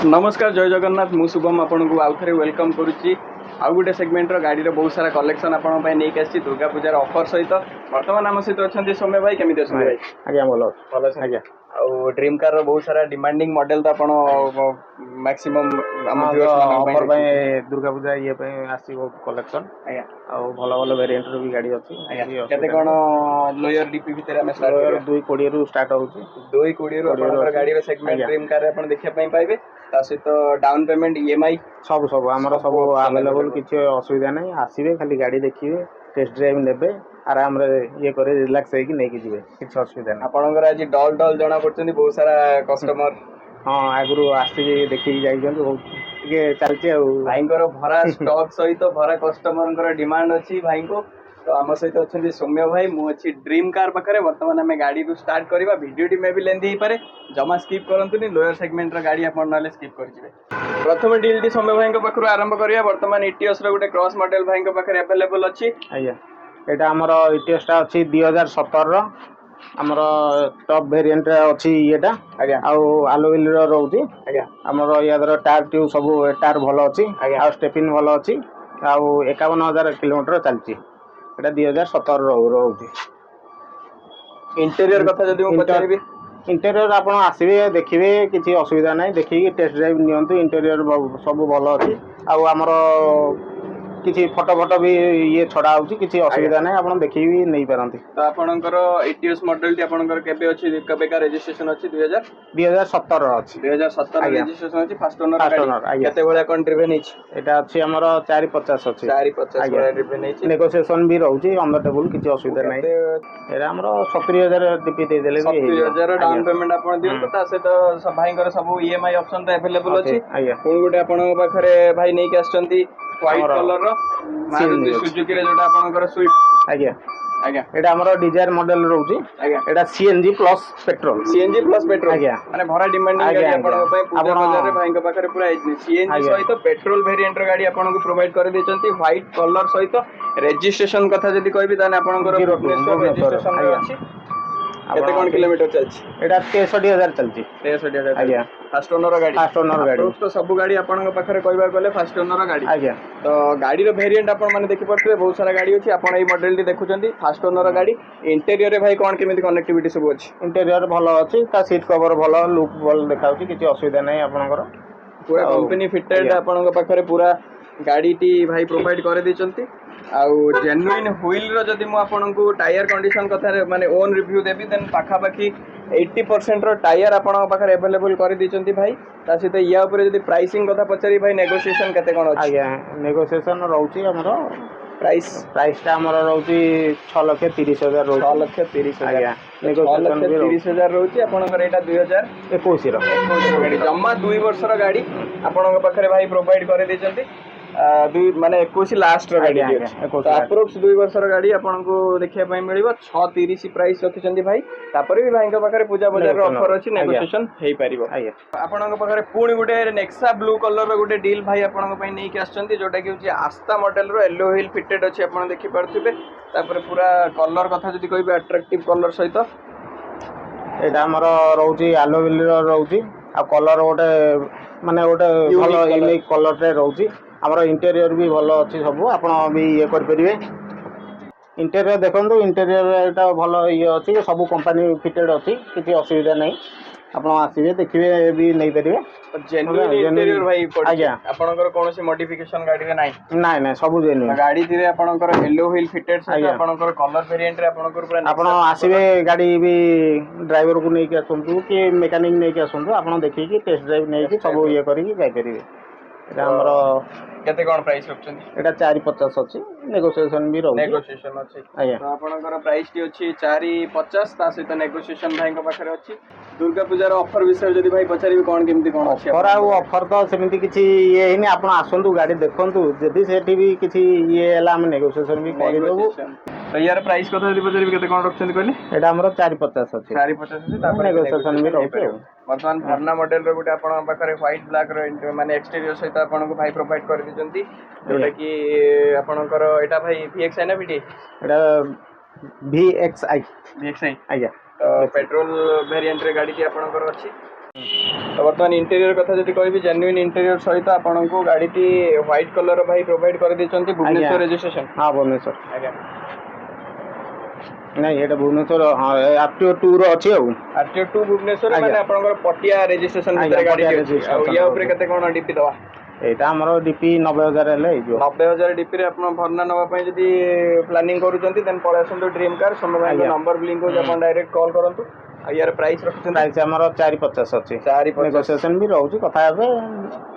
नमस्कार जय जगन्नाथ मु शुभम आपन को आउ थे वेलकम करुच्ची आउ गोटे सेगमेंटर गाड़ी बहुत सारा कलेक्शन आपंप नहीं आसी दुर्गा पूजार ऑफर सहित बर्तमान आम सहित अच्छा सौम्य भाई केमी अच्छा भाई आज्ञा भल भल आउ ड्रीम कार बहुत सारा डिमांडिंग मॉडल तो आप मैक्सिमम ऑफर दुर्गा पूजा ये आसी बहुत कलेक्शन आउ भल भल वेरिएंट भी गाड़ी अच्छी केते कोन लोयर डीपी भीतर हम स्टार्ट लोयर 220 रु स्टार्ट होची 220 रु आपन गाड़ी सेगमेंट ड्रीम कार आपन देखिया पई पाइबे ता सहित डाउन पेमेंट ईएमआई सब सब हमर सब अवेलेबल किछि असुविधा नै आसीबे खाली गाड़ी देखिबे टेस्ट ड्राइव नेबे आराम रे ये करे रिलैक्स होई कि नै कि जिवे किछि असुविधा नै आपनकर आज डल डल जणा पड़छन बहुत सारा कस्टमर हां आगुरु आसी देखि जाइछन बहुत के चलछि आ भाईंकर भरा स्टॉक सहित भरा कस्टमरकर डिमांड अछि भाईको तो आम सहित अच्छा सौम्य भाई मुझे ड्रीम कार पाखे बर्तमान आम गाड़ी रू स्टार्ट करवा वीडियो मे भी लेंदी हो पारे जमा स्किप करंतुनी लोअर सेगमेंट रा गाड़ी आपन नाले स्किप कर प्रथम डील टी सौम्य भाई पाखु आरंभ करिया बर्तमान इटियोस रो गुटे क्रॉस मॉडल भाई पाखे अवेलेबल अछि आज्ञा एटा हमर इटियोस टा अछि 2017 रो हमर टॉप वेरिएंट अछि एटा आज्ञा आ एलोविल रो रहउची आज्ञा हमर यादर टायर ट्यूब सब टायर भलो अछि आ स्टेपिन भलो अछि आ 51000 किलोमीटर चलची एटा 2017 रहउची इंटीरियर कथा जदी मु पचारिबी इंटीरियर आपण आसीबे देखिबे किछि असुविधा नै देखि टेस्ट ड्राइव नियंतु इंटीरियर सब भलो अछि आ हमर किछि फोटो भी ये छडा होची किछि असुविधा नै आपण देखि भी नै परंती तो आपनकर एटीएस मॉडल टी आपनकर केबे अछि केबे का रजिस्ट्रेशन अछि 2017 अछि 2017 रजिस्ट्रेशन अछि फास्ट ओनर गाड़ी केते भले कंट्रीबेन अछि एटा अछि हमर 450 अछि 450 भले रिबेन अछि नेगोशिएशन भी रहउची ऑन द टेबल किछि असुविधा नै एरा हमर 70000 डीपी दे देले भी 70000 डाउन पेमेंट आपन दियंतु ता से तो भाईकर सब ईएमआई ऑप्शन तो अवेलेबल अछि कोन गुटे आपन पाखरे भाई नै के आछंती व्हाइट कलर रो मारुति सुजुकी रे जोटा आपनकर स्विफ्ट आज्ञा आज्ञा एटा हमर डिजायर मॉडल रहउची आज्ञा एटा सीएनजी प्लस पेट्रोल आज्ञा माने भरा डिमांडिंग गाड़ी आपन पय पूजा बाजार रे भाईଙ୍କ पाखरे पूरा सीएनजी सहित पेट्रोल वेरिएंट रो गाड़ी आपन को प्रोवाइड कर देचंती व्हाइट कलर सहित रजिस्ट्रेशन कथा जदी कहबी ताने आपनकर भुवनेश्वर रजिस्ट्रेशन रे अछि केते कोन किलोमीटर चलछि एटा 63000 चलछि 63000 आज्ञा फास्ट ओनर गाड़ी अप्रोक्स तो सब गाड़ी आपन पाखरे कहबा गले फास्ट ओनर गाड़ी आज्ञा तो गाड़ी रो वेरिएंट आपन माने देखि परथबे बहुत सारा गाड़ी अछि आपन एई मॉडल टी देखुचंती फास्ट ओनर गाड़ी इंटीरियर रे भाई कोन केमिति कनेक्टिविटी सब अछि इंटीरियर भलो अछि ता सीट कवर भलो लुक भल देखाउची किछि असुविधा नै आपनकर पूरा कंपनी फिटेड आपन पाखरे पूरा गाड़ी टी भाई प्रोवाइड करे देचंती आउ जेन्युइन व्हील रो जदी मु आपन को टायर कंडीशन कथा रे माने ओन रिव्यू देबी देन पाखा पाखी 80% रो टायर आपन पाखरे अवेलेबल करे देचंती भाई ता सहित या ऊपर जदी प्राइसिंग कथा पचारी भाई नेगोशिएशन केते कोन अछि आज्ञा नेगोशिएशन रहउची हमर प्राइस टा हमर रहउची 6,30,000 रहउची 6,30,000 आज्ञा नेगोशिएशन भी 6,30,000 रहउची आपनकर एटा 2021 रो गाड़ी जम्मा 2 वर्ष रो गाड़ी आपन पाखरे भाई प्रोवाइड करे देचंती माने 21 लास्ट रो गाड़ी तो अप्रोक्स 2 वर्ष रो गाड़ी आपन को देखिया पई मिलिबो 630 प्राइस रखिचंदी भाई तापर भी भाई पाखरे पूजा बाजार रो ऑफर अछि नेगोशिएशन हेई परिबो आपन पाखरे पुणी गुटे नेक्सा ब्लू कलर रो गुटे डील भाई आपन पई नै के आछंती जोटा कि होची आस्था मॉडल रो येलो व्हील फिटेड अछि आपन देखि परथिबे तापर पूरा कलर कथा जदी कहबे अट्रैक्टिव कलर सहित एटा हमर रहउची येलो व्हील रो रहउची आ कलर गोटे माने गोटे भलो यूनिक कलर रे रहउची हमर इंटीरियर भी भलो अछि सब आपण भी ये कर परिबे इंटीरियर देखंतु इंटीरियर एटा भलो ये अछि सब कंपनी फिटेड अछि किछि असुविधा नै आपण आसीबे देखिबे भी नै परिबे जेन्युइन इंटीरियर भाई पड़छि आपनकर कोनोसी मॉडिफिकेशन गाड़ी रे नै सब जेन्युइन गाड़ी दिरे आपनकर येलो व्हील फिटेड से आपनकर कलर वेरिएंट रे आपनकर पूरा आपण आसीबे गाड़ी भी ड्राइवर को नै के आसंतु कि मैकेनिक नै के आसंतु आपण देखि कि टेस्ट ड्राइव नै कि सब ये करी जाय परिबे एटा हमर केते कोन प्राइस रखछन एटा 450 अछि नेगोशिएशन भी रहउची नेगोशिएशन अछि तो आपनकर प्राइस टी अछि 450 ता सहित नेगोशिएशन भाई को पाखरे अछि दुर्गा पूजा रो ऑफर विषय जदी भाई पचारिबे कोन केमिति कोन अछि ऑफर तो सेमिति किछि ये हिनी आपण आसंतु गाड़ी देखंतु जदी सेठी भी किछि ये एला हम नेगोशिएशन भी करि देबो तो यार प्राइस कथा जदी पचारिबे केते कोन रखछन कहले एटा हमरो 450 अछि 450 अछि तापर नेगोशिएशन भी रहउची वर्तमान भरना मॉडल रो गुटे आपण पाखरे व्हाइट ब्लैक रो माने एक्सटीरियर सहित आपण को भाई प्रोवाइड कर दिजंती जोटा कि आपणकर एटा भाई VXI ना VT एटा VXI VXI आज्ञा तो पेट्रोल वेरिएंट रे गाड़ी की आपणकर अछि तो बर्तमान इंटेरियर कथा जदि कहबी जेन्युइन इंटेरियर सहित आपको गाड़ी व्हाइट कलर भाई प्रोवाइड कर देछंती भुवनेश्वर रजिस्ट्रेशन। हाँ भुवनेश्वर आज्ञा नहीं ये भुवनेश्वर हाँ आरटीओ 2 रो अछि आ आरटीओ 2 भुवनेश्वर माने आपनकर पटिया रजिस्ट्रेशन भितर गाड़ी अछि या ऊपर कते कोन डीपी दवा एटा हमरो डीपी 90000 हेले जो 90000 डीपी रे अपन भरना नवा पई जदि प्लानिंग करूचंती देन पळासंतो ड्रीम कार समभाई नंबर लिंक हो अपन डायरेक्ट कॉल करंतु आ यार प्राइस रखछन प्राइस हमरो 450 अछि 450 नेगोशिएशन भी रहउची कथा हेबे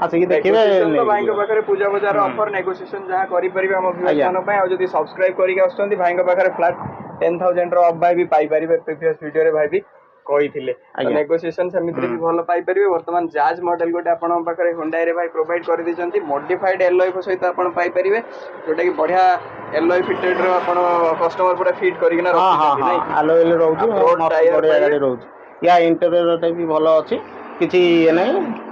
आसी देखिबे तो भाई को पाखरे पूजा बाजार ऑफर नेगोशिएशन जहां करि परिबे हम व्यूअर्स मान पई आ जदि सब्सक्राइब करि के आछंती भाई को पाखरे फ्लैट 10000 रो ऑफ भाई भी पाई परिबे प्रीवियस वीडियो रे भाई भी कहिथिले नेगोशिएशन समिति भी भलो पाई परिबे। वर्तमान जाज मॉडल गोटे आपन पाखरे Hyundai रे भाई प्रोवाइड कर दिसंती मॉडिफाइड एलॉय को सहित आपन पाई परिबे जोटा कि बढ़िया एलॉय फिटेड रो आपन कस्टमर पूरा फिट करि ना रखि नै एलॉय रहउची बढ़िया गाड़ी रहउची या इंटीरियर टा भी भलो अछि किछि नै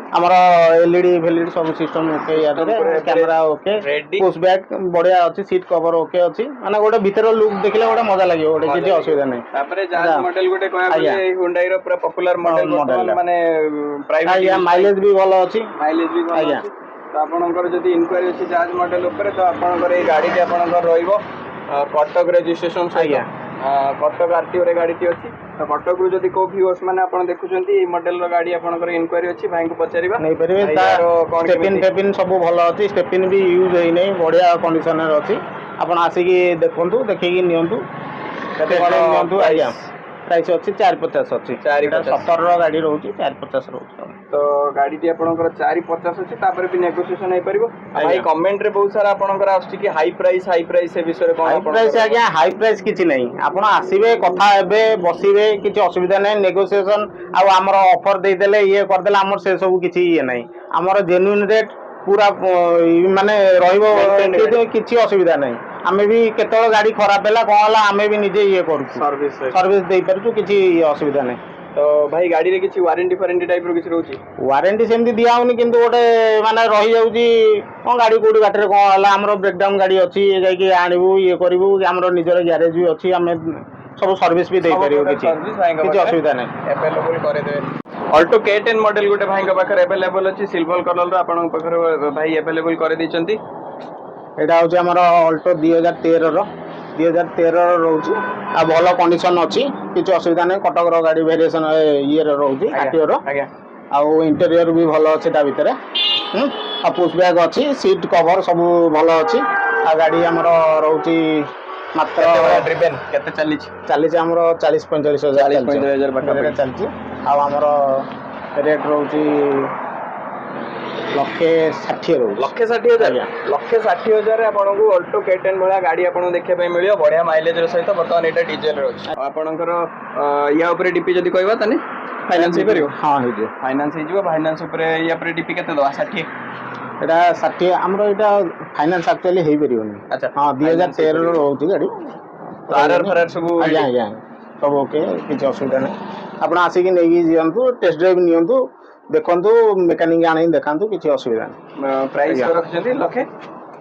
हमर एलईडी फैलिडी सब सिस्टम ओके या कैमरा ओके पुश बैक बढ़िया अछि सीट कवर ओके अछि माने गोटे भीतर लुक देखले गोटे मजा लागियो गोटे किछि असुविधा नै। तापरे जाज मॉडल गोटे कहया बोले Hyundai रो पूरा पॉपुलर मॉडल माने प्राइवेट या माइलेज भी भलो अछि आज्ञा तो आपनकर जदि इंक्वायरी अछि जाज मॉडल ऊपर तो आपनकर ए गाड़ी के आपनकर रहइबो कटक रजिस्ट्रेशन आज्ञा कटक आरटीओ रे गाड़ी टी अछि तो कटक रु जदि को व्यूअर्स माने आपन देखुचंती ए मॉडल रो गाड़ी आपनकर इंक्वायरी अछि भाई को पचारिबा नै परिबे स्टेपिन सब भलो अछि स्टेपिन भी यूज होई नै बढ़िया कंडीशन रे अछि आपन आसी की देखंतु देखि की नियंतु कते बड़ नियंतु आज्ञा प्राइस अछि 450 अछि 417 रो गाड़ी रहउची 450 रहउची तो गाड़ी टी आपनकर 450 अछि तापर भी नेगोशिएशन हे परिबो भाई कमेंट रे बहुत सारा आपनकर आछि कि हाई प्राइस से विषय कोन हाई प्राइस आज्ञा हाई प्राइस किछि नै आपन आसीबे कथा हेबे बसिबे किछि असुविधा नै नेगोशिएशन आ हमर ऑफर दे देले ये कर देले हमर से सब किछि ये नै हमर जेन्युइन रेट पूरा माने रहइबो किछि असुविधा नै आमे भी केतळ गाड़ी खराब हैला कोला आमे भी निजे ये करू सर्विस दे परछु किछि असुविधा नै। तो भाई गाड़ी रे किछि वारंटी टाइप रो किछि रहउची वारंटी सेमति दिया होनी किंतु गोटे माने रही जाउची कोन गाड़ी कोडी बाटरे कोन हला हमरो ब्रेकडाउन गाड़ी अछि ए जाई कि आनिबु ये करिवु हमरो निजर गैरेज भी अछि हमें सब सर्विस भी दे परियो किछि असुविधा नै अवेलेबल करे देबे। ऑल्टो K10 मॉडल गोटे भाई के पाखरे अवेलेबल अछि सिल्वर कलर रो आपन पाखरे भाई अवेलेबल करे दैचंती एटा होची हमरो ऑल्टो 2013 रो 2013 रो रहउची आ भलो कंडीशन अछि किछि असुविधा नै कटक रो गाड़ी वेरिएशन ये रो रहउची आरटीओ रो आ इंटीरियर भी भलो अछि ता भितरे आ पुश बैक अछि सीट कवर सब भलो अछि आ गाड़ी हमरो रहउची मात्र ड्रिवेन केते चली हमरो 40-45 बाका चलची आ हमरो रेट रहउची 1,60,000 1,60,000 आपको ऑल्टो K10 भाया गाड़ी आपको देखा मिले बढ़िया माइलेज सहित बर्तमान यहाँ डीजेल रही आपंकर या डीपी जब कहवा ताने फाइनान्स हो हाँ फाइनान्स हो फाइनान्स या डीपी के दवा 60 एटा 60 हमरो एटा फाइनान्स एक्चुअली हेई परियोनी। अच्छा हां 2013 रो रहउची गाड़ी तो आरआर फरार सब आज्ञा सब ओके किछ असुविधा नै आपण आसी की नेगी जियंतु टेस्ट ड्राइव नियंतु देखंतु मेकानिक आनी देखांतु किछ असुविधा नै प्राइस रखछथि लखे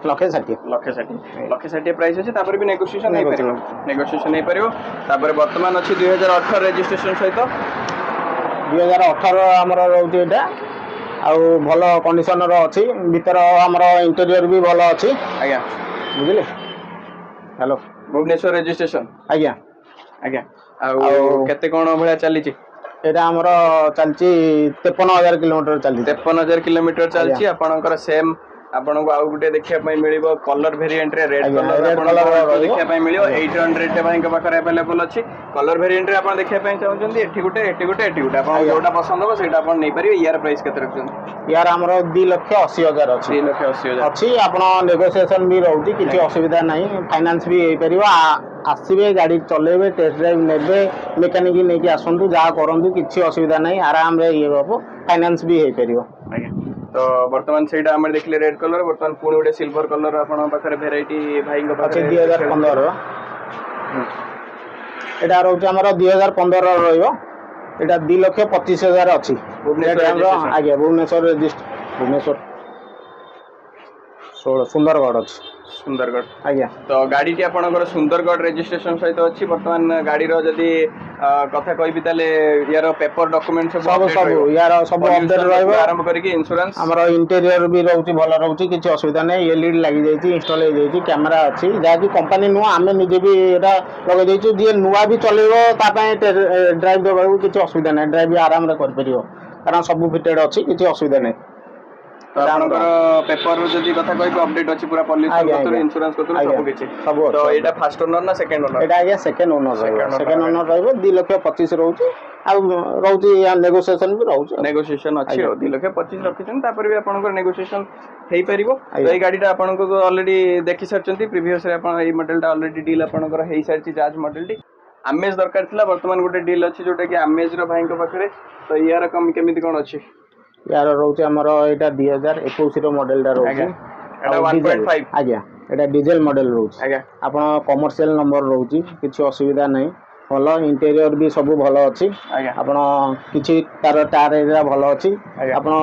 1,60 प्राइस अछि तापर भी नेगोशिएशन नै परियो तापर वर्तमान अछि 2018 रजिस्ट्रेशन सहित 2018 हमरो रहउची एटा आउ भलो कंडीशन रो अछि भीतर हमरो इंटीरियर भी भलो अछि आज्ञा बुझिले हेलो भुवनेश्वर रजिस्ट्रेशन आज्ञा आउ केते कोन भलिया चली छि एटा हमरो चलची 53,000 किलोमीटर चलची 53,000 किलोमीटर चलची आपनकर सेम आपनको आउ गुटे देखिया पई मिलिबो कलर वेरिएंट रे रेड कलर आपनको देखिया पई मिलियो 800 टे भाई के पाखरे अवेलेबल अछि कलर वेरिएंट रे आपन देखिया पई चाहउछन्ती एठी गुटे आपन जोटा पसंद हो सेटा आपन नै परिबे यार प्राइस केते रखछन यार हमरो 2,80,000 अछि 2,80,000 अछि आपन नेगोशिएशन भी रहउती किछि असुविधा नै फाइनान्स भी हे परिबो आसीबे गाड़ी चलेबे टेस्ट ड्राइव नेबे मेकानिक नै कि आसंतु जा करंतु किछि असुविधा नै आराम रे ये होबो फाइनान्स भी हे परिबो। तो वर्तमान सेटा हम देखले रेड कलर वर्तमान पुणी गोटे सिल्वर कलर आपन पाखरे वेराइटी भाई को पाखरे 2015 एटा रहउछ हमर 2015 रो रहइबो एटा 2,25,000 अछि भुवनेश्वर आगे भुवनेश्वर रजिस्ट्रेशन भुवनेश्वर सुंदरगढ़ अछि सुंदरगढ़ आज्ञा तो गाड़ी टी आपनकर सुंदरगढ़ रजिस्ट्रेशन सहित अछि वर्तमान गाड़ी रो जदी କଥା କହିବି ତାହେଲେ यार पेपर डॉक्यूमेंट सब सब यार सब अपडेट रहइबो आरंभ करके इंश्योरेंस हमर इंटीरियर भी रहउची भल रहउची किछि असुविधा नै एलईडी लागि जाईची इंस्टॉल हो जाईची कैमरा अछि जाकी कंपनी नु आमे निजे भी एटा लगे देइछु जे नुवा भी चलेबो ता पय ड्राइव देबाकू किछि असुविधा नै ड्राइव भी आराम रे कर परियो कारण सब फिटेड अछि किछि असुविधा नै तो आपनकर पेपर जदी कथा कहबो अपडेट अछि पूरा पॉलिसी कतुर इंश्योरेंस कतुर सब किछि तो एटा फर्स्ट ओनर ना सेकंड ओनर एटा आगे सेकंड ओनर रहइबो सेकंड ओनर रहइबो 2,25,000 रहउची आ रहउची नेगोशिएशन भी रहउची नेगोशिएशन अछि 2,25,000 रखिछन तापर भी आपनकर नेगोशिएशन हेई परिबो तो ए गाडीटा आपनको ऑलरेडी देखि सरचंती प्रीवियस रे आपन ए मॉडलटा ऑलरेडी डील आपनकर हेई सरची जाज मॉडलटी आमेज दरकार थिला वर्तमान गोटे डील अछि जोटा कि आमेज रो भाई को पाखरे तो यार कम केमिति कोन अछि यार रहउची हमर एटा 2021 रो मॉडलटा रहउची एटा 1.5 आज्ञा एटा डीजल मॉडल रहउची आज्ञा आपण कमर्शियल नंबर रहउची किछि असुविधा नै भल इंटीरियर भी सब भल अछि आपण किछि तार टायर एरिया भल अछि आपण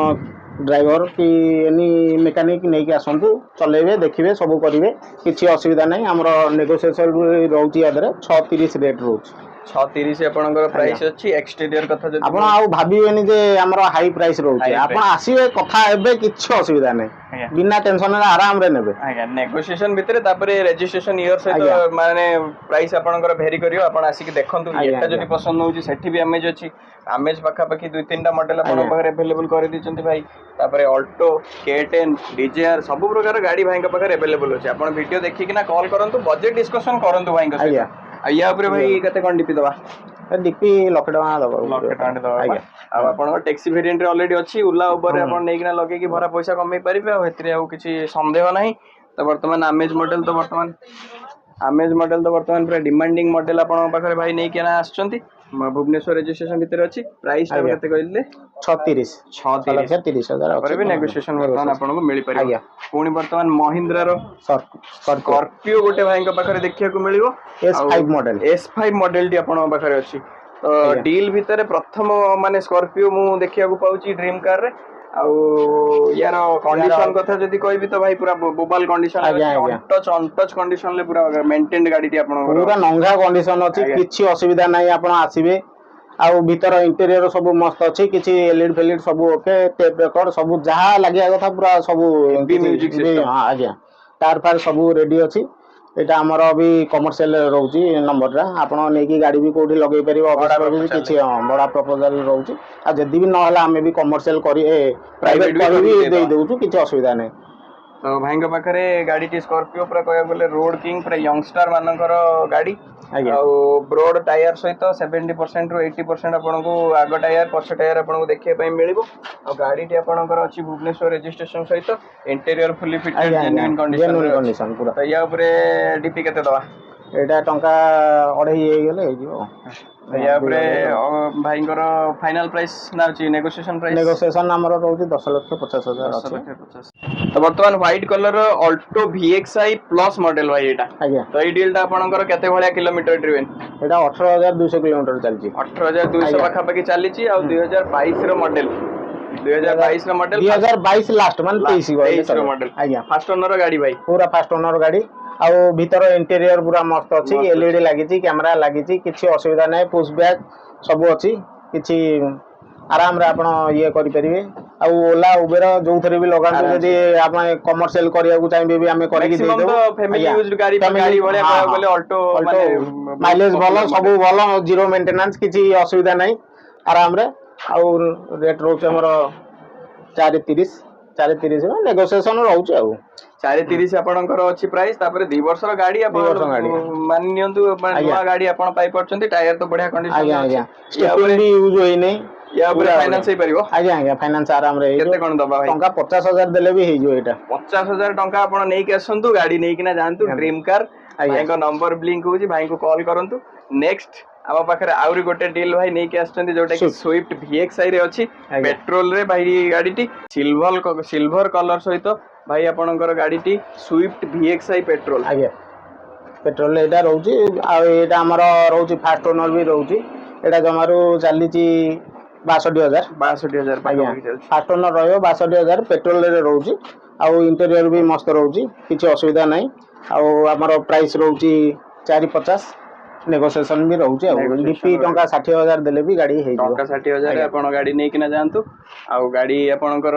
ड्राइवर कि एनी मेकानिक नै कि आसंतु चलेबे देखिबे सब करिवे किछि असुविधा नै हमर नेगोशिएशन रहउची यादरे 630 रेट रहउची 630 आपनकर प्राइस अछि एक्सटीरियर कथा जदी आपण आउ भाबिबेनी जे हमर हाई प्राइस रहउची आपण आसीबे कथा हेबे किछि असुविधा नै बिना टेंशन रे आराम रे नेबे आज्ञा नेगोशिएशन भितरे तापरे रजिस्ट्रेशन ईयर सहित माने प्राइस आपनकर भेरी करियो आपण आसी कि देखंतु एटा जदी पसंद होउची सेठी भी अमेज अछि अमेज पाखा पाखी 2-3 टा मॉडल आपण पाखरे अवेलेबल कर दिचंती भाई तापरे ऑल्टो K10 डिजायर सब प्रकार गाड़ी भाई का पाखरे अवेलेबल अछि आपण वीडियो देखि कि ना कॉल करंतु बजेट डिस्कशन करंतु भाई का सहित या ऊपर भाई कते कोन डीपी दबा डीपी लाख टका दबा लाख टका दबा आ आपण टैक्सी वेरिएंट रे ऑलरेडी अछि उला ऊपर आपण नै कि ना लगे कि भरा पैसा कमै परिबे आ हेतरे आ किछि संदेह नाही तो वर्तमान अमेज मॉडल तो वर्तमान पूरा डिमांडिंग मॉडल आपण पाखरे भाई नै कि ना आछंती भुवनेश्वर रजिस्ट्रेशन भीतर अछि प्राइस टा कते कहले 36,30,000 पर भी नेगोशिएशन वर्तमान आपन को मिली परिबो कोनी वर्तमान महिंद्रा रो स्कॉर्पियो गोटे भाई का पाखरे देखिया को मिलिबो S5 मॉडल टी आपन पाखरे अछि तो डील भीतर प्रथम माने स्कॉर्पियो मु देखिया को पाउची ड्रीम कार रे आउ यार कंडीशन कथा जदी कहबी तो भाई पूरा बोबाल कंडीशन टच कंडीशन ले पूरा मेंटेन्ड गाड़ी टी आपन पूरा नंगा कंडीशन अछि किछि असुविधा नै आपन आसीबे आउ भीतर इंटीरियर सब मस्त अछि किछि एलईडी फेलिड सब ओके टेप रेकॉर्ड सब जहा लागिया कथा पूरा सब म्यूजिक सिस्टम हां आज्ञा तार पार सब रेडी अछि एटा हमर अभी कमर्शियल रहउची नंबर रा आपण नै कि गाड़ी भी कोठी लगै परिबो ऑफिस किछि बड़ा प्रपोजल रहउची आ जदी भी न हला हमें भी कमर्शियल करी प्राइवेट करी भी दे दोछु किछि असुविधा नै तो भाई का पाखरे गाड़ी टी स्कॉर्पियो पूरा कहया बोले रोड किंग पूरा यंगस्टर मानकर गाड़ी ब्रोड टायर सहित 70% रु 80% आपन को आगो टायर पछ टायर आपन को देखिए पई मिलिबो आ गाड़ी टी आपनकर अछि भुवनेश्वर रजिस्ट्रेशन सहित interior fully fitted genuine condition पूरा तो या ऊपर डीपी केते दवा एटा टंका अढै हे गेले हे जिवो या ऊपर भाई कर फाइनल प्राइस ना अछि नेगोशिएशन हमर रहउची 10,50,000 अछि तो वर्तमान white colour Alto VXI plus model भाई एटा तो ए डील टा आपनकर केते भलिया किलोमीटर ड्रिवन एटा 18,200 किलोमीटर चलची 18,200 पाखा पाखी चलीची आ 2022 रो मॉडल 2022 रो मॉडल 2022 लास्ट मान 23 रो मॉडल आज्ञा फास्ट ओनर गाड़ी भाई पूरा फास्ट ओनर गाड़ी आउ भीतर इंटीरियर पूरा मस्त अछि एलईडी लागिची कैमरा लागिची किछि असुविधा नै पुश बैक सब अछि किछि आराम रे आपण ये करि परिबे आ ओला उबेर जोथरे भी लगा जदी आपण कमर्शियल करिया को चाहिबे भी हमें करि दे देबो फैमिली यूज्ड गाड़ी भलिया कहया बोले ऑल्टो माने माइलेज भलो सब भलो जीरो मेंटेनेंस किछि असुविधा नै आराम रे आ रेट रोच हमर 430 नेगोशिएशन रहउची आ 430 आपनकर अछि प्राइस तापर 2 वर्ष रो गाड़ी आपण मान नियंतु नवा गाड़ी आपण पाई परचंती टायर तो बढ़िया कंडीशन आज्ञा स्टेपिंग भी यूज होई नै या ऊपर फाइनेंस हे परिबो आज्ञा फाइनेंस आराम रे केते कोन दबा भाई टंका 50,000 देले भी हे जो एटा 50,000 टंका आपण नै के आसंतु गाड़ी नै कि ना जानतु ड्रीम कार भाई को नंबर ब्लिंक होची भाई को कॉल करंतु नेक्स्ट आमा पाखरे आउरी गोटे डील भाई नै के आछंती जोटा कि स्विफ्ट VXI रे अछि पेट्रोल रे भाई गाड़ी टी सिल्वर कलर सहित भाई आपनकर गाड़ी टी स्विफ्ट VXI पेट्रोल आज्ञा पेट्रोल एटा रहउची आ एटा हमर रहउची फास्ट ओनर भी रहउची एटा जमारू चालीची 62,000 फास्ट ओनर रहयो 62,000 पेट्रोल रे रहउची आ इंटीरियर भी मस्त रहउची किछि असुविधा नै आ हमर प्राइस रहउची 450 ନେଗୋସିଏସନ ବି ରହୁଛି ଆଉ Negotiation ଡିପି ଟଙ୍କା 60,000 ଦେଲେ ବି ଗାଡି ହେଇଯିବ। ଟଙ୍କା 60,000 ଆଜ୍ଞା। ଆପଣ ଗାଡି ନେଇକିନା ଯାଆନ୍ତୁ। ଆଉ ଗାଡି ଆପଣଙ୍କର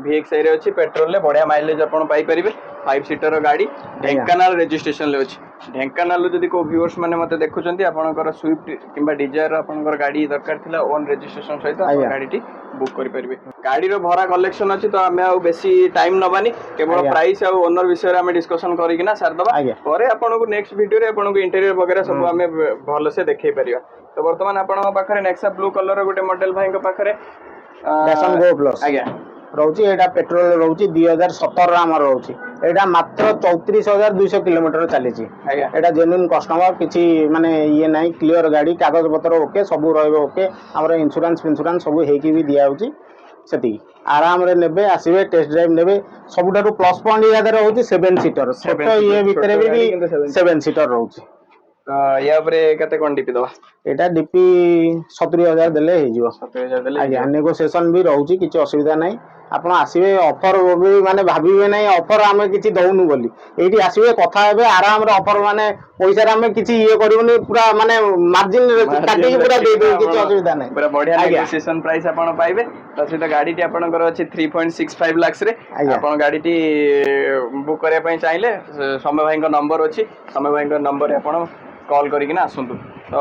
VXI ରେ ଅଛି, ପେଟ୍ରୋଲରେ ବଢିଆ ମାଇଲେଜ ଆପଣ ପାଇପାରିବେ। 5 ସିଟର ଗାଡି, ଆଜ୍ଞା ଢେଙ୍କାନାଳ ରେଜିଷ୍ଟ୍ରେସନରେ ଅଛି। ଢେଙ୍କାନାଳରୁ ଯଦି କୋଉ ଭିଉଅର୍ସ ମାନେ ମତେ ଦେଖୁଛନ୍ତି, ଆପଣଙ୍କର ସୁଇଫ୍ଟ କିମ୍ବା ଡିଜାୟାର ଆପଣଙ୍କର ଗାଡି ଦରକାର ଥିଲା ଓନ୍ ରେଜିଷ୍ଟ୍ରେସନ ସହିତ, ଆପଣ ଆଜ୍ଞା ଗାଡିଟି ବୁକ୍ କରିପାରିବେ। ଗାଡିର ଭରା କଲେକ୍ସନ ଅଛି, ତ ଆମେ ଆଉ ବେଶୀ ଟାଇମ ନବାନି, କେବଳ ଆଜ୍ଞା ପ୍ରାଇସ୍ ଆଉ ଓନର ବିଷୟରେ ଆମେ ଡିସ୍କସନ କରିକିନା ସାରିଦବା। ଆଜ୍ଞା ପରେ ଆପଣଙ୍କୁ ନେକ୍ସଟ ଭିଡିଓରେ ଆପଣଙ୍କୁ ଇଣ୍ଟେରିୟର ବଗେରା ସବୁ ଆମେ ଭଲସେ ଦେଖେଇ ପାରିବା। ତ ବର୍ତ୍ତମାନ ଆପଣଙ୍କ ପାଖରେ ନେକ୍ସା ବ୍ଲୁ କଲର ଗୋଟେ ମଡେଲ ଭାଇଙ୍କ ପାଖରେ ପ୍ୟାସନ ଗୋ ପ୍ଲସ୍ ଆଜ୍ଞା ରହୁଛି। ଏଇଟା ପେଟ୍ରୋଲ ରହୁଛି 2017 ଆମର ରହୁଛି। ଏଇଟା ମାତ୍ର 34,200 କିଲୋମିଟର ଚାଲିଛି। ଆଜ୍ଞା ଏଇଟା ଜେନ୍ୟୁନ୍ କଷ୍ଟମର, କିଛି ମାନେ ଇଏ ନାହିଁ, କ୍ଲିୟର ଗାଡି, କାଗଜ ପତ୍ର ଓକେ, ସବୁ ରହିବ ଓକେ। ଆମର ଇନ୍ସୁରାନ୍ସ ଫିନ୍ସୁରାନ୍ସ ସବୁ ହେଇକି ବି ଦିଆଯାଉଛି। ସେତିକି ଆରାମରେ ନେବେ, ଆସିବେ, ଟେଷ୍ଟ ଡ୍ରାଇଭ୍ ନେବେ। ସବୁଠାରୁ ପ୍ଲସ୍ ପଏଣ୍ଟ ୟା ଦେହରେ ହଉଛି 7 ସିଟର, ଛୋଟ ସେଭେନ ସିଟର ଇଏ ଛୋଟ ଭିତରେ ବି ଗାଡି କିନ୍ତୁ 7 ସିଟର ରହୁଛି। ତ ୟା ଉପରେ କେତେ କଣ ଡିପି ଦବା? ଏଇଟା ଡିପି 70,000 ଦେଲେ ହେଇଯିବ। 70,000 ଦେଲେ ଆଜ୍ଞା ହେଇଯିବ। ନେଗୋସିଏସନ ବି ରହୁଛି, କିଛି ଅସୁବିଧା ନାହିଁ। ଆପଣ ଆସିବେ, ଅଫର ବି ମାନେ ଭାବିବେ ନାହିଁ ଅଫର ଆମେ କିଛି ଦଉନୁ ବୋଲି। ଏଇଠି ଆସିବେ, କଥା ହେବେ ଆରାମରେ। ଅଫର ମାନେ ପଇସାରେ ଆମେ କିଛି ଇଏ କରିବୁନି, ପୁରା ମାନେ ମାର୍ଜିନ ମାର୍ଜିନ କାଟିକି ପୁରା ରଖିକିନା ଦେଇଦେବୁ, କିଛି ଆପଣ ଅସୁବିଧା ନାହିଁ। ପୁରା ବଢିଆ ଆଜ୍ଞା ନେଗୋସିଏସନ ପ୍ରାଇସ୍ ଆପଣ ପାଇବେ। ତା ସହିତ ଗାଡିଟି ଆପଣଙ୍କର ଅଛି 3.65 ଲାକ୍ସ ରେ। ଆଜ୍ଞା ଆପଣ ଗାଡିଟି ବୁକ୍ କରିବା ପାଇଁ ଚାହିଁଲେ ସୌମ୍ୟ ଭାଇଙ୍କ ନମ୍ବର ଅଛି, ସୌମ୍ୟ ଭାଇଙ୍କ ନମ୍ବରରେ ଆପଣ କଲ୍ କରିକିନା ଆସନ୍ତୁ। ତ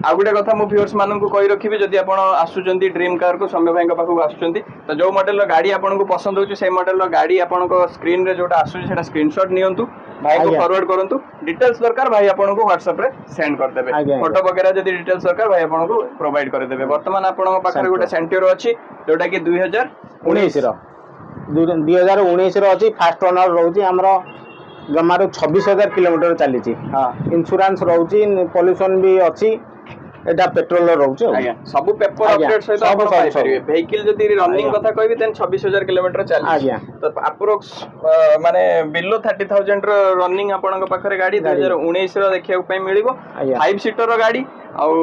ଆଉ ଗୋଟେ କଥା ମୁଁ ଭିଉଅର୍ସ ମାନଙ୍କୁ କହି ରଖିବି, ଯଦି ଆପଣ ଆସୁଛନ୍ତି ଡ୍ରିମ୍ କାରକୁ, ସୌମ୍ୟ ଭାଇଙ୍କ ପାଖକୁ ଆସୁଛନ୍ତି, ତ ଯୋଉ ମଡେଲର ଗାଡି ଆପଣଙ୍କୁ ପସନ୍ଦ ହଉଛି, ସେଇ ମଡେଲର ଗାଡି ଆପଣଙ୍କ ସ୍କ୍ରିନରେ ଯୋଉଟା ଆସୁଛି ସେଟା ସ୍କ୍ରିନଶଟ ନିଅନ୍ତୁ, ଭାଇଙ୍କୁ ଆଜ୍ଞା ଫରୱାର୍ଡ କରନ୍ତୁ। ଡିଟେଲ୍ସ ଦରକାର ଭାଇ ଆପଣଙ୍କୁ ହ୍ୱାଟ୍ସଆପ ରେ ସେଣ୍ଡ କରିଦେବେ। ଆଜ୍ଞା ଫଟୋ ବଗେରା ଯଦି ଡିଟେଲ୍ସ ଦରକାର ଭାଇ ଆପଣଙ୍କୁ ପ୍ରୋଭାଇଡ କରିଦେବେ। ବର୍ତ୍ତମାନ ଆପଣଙ୍କ ପାଖରେ ଗୋଟେ ସେଣ୍ଟିଓର ଅଛି, ଯୋଉଟା କି 2019 ର 2019 ର ଅଛି। ଫାଷ୍ଟ ଓନର ରହୁଛି ଆମର, ଜମାରୁ 26,000 କିଲୋମିଟର ଚାଲିଛି। ହଁ ଇନ୍ସୁରାନ୍ସ ରହୁଛି, ପଲ୍ୟୁସନ ବି ଅଛି। ଏଇଟା ପେଟ୍ରୋଲ ରହୁଛି ଆଉ। ଆଜ୍ଞା ସବୁ ପେପର ଆଜ୍ଞା ଅପଡେଟ ସହିତ ସବୁ ଆପଣ ସବୁ ସବୁ ପାଇପାରିବେ। ଭେହିକିଲ ଯଦି ରନିଂ ଆଜ୍ଞା କଥା କହିବି, ଦେନ୍ 26,000 କିଲୋମିଟର ଚାଲିଛି। ଆଜ୍ଞା ତ ଆପ୍ରୋକ୍ସ ମାନେ ବିଲୋ 30,000 ର ରନିଂ ଆପଣଙ୍କ ପାଖରେ ଗାଡି ଗାଡି 2019 ର ଦେଖିବାକୁ ପାଇଁ ମିଳିବ। ଆଜ୍ଞା 5 ସିଟର ଗାଡି, ଆଉ